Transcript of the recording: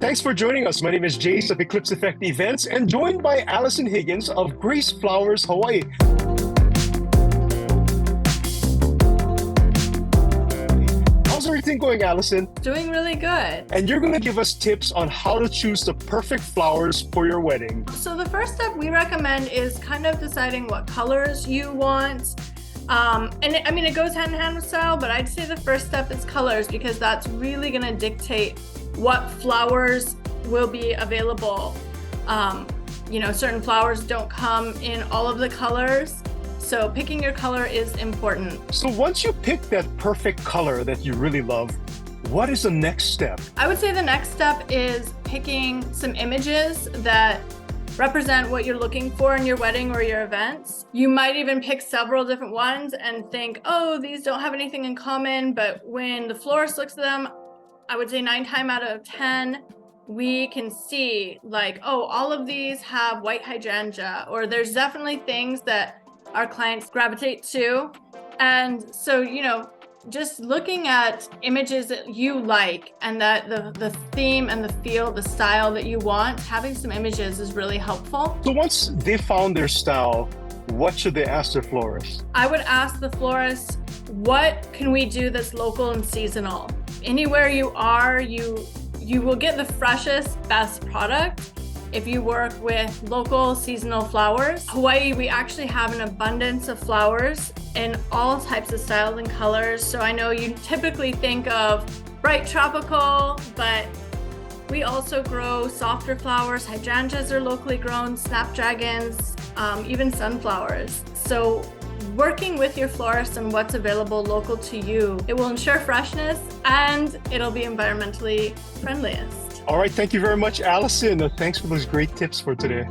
Thanks for joining us. My name is Jace of Eclipse Effect Events and joined by Allison Higgins of Grace Flowers, Hawaii. How's everything going, Allison? Doing really good. And you're going to give us tips on how to choose the perfect flowers for your wedding. So the first step we recommend is kind of deciding what colors you want. It goes hand in hand with style, but I'd say the first step is colors because that's really going to dictate what flowers will be available. Certain flowers don't come in all of the colors, so picking your color is important. So once you pick that perfect color that you really love, what is the next step? I would say the next step is picking some images that represent what you're looking for in your wedding or your events. You might even pick several different ones and think, oh, these don't have anything in common, but when the florist looks at them, I would say 9 times out of 10, we can see like, oh, all of these have white hydrangea, or there's definitely things that our clients gravitate to. And so, just looking at images that you like and that the theme and the feel, the style that you want, having some images is really helpful. So once they found their style, what should they ask their florist? I would ask the florist, what can we do that's local and seasonal? Anywhere you are, you will get the freshest, best product if you work with local seasonal flowers. Hawaii, we actually have an abundance of flowers in all types of styles and colors. So I know you typically think of bright tropical, but we also grow softer flowers. Hydrangeas are locally grown, snapdragons, even sunflowers. So working with your florist and what's available local to you, it will ensure freshness and it'll be environmentally friendliest. All right, thank you very much, Allison. Thanks for those great tips for today.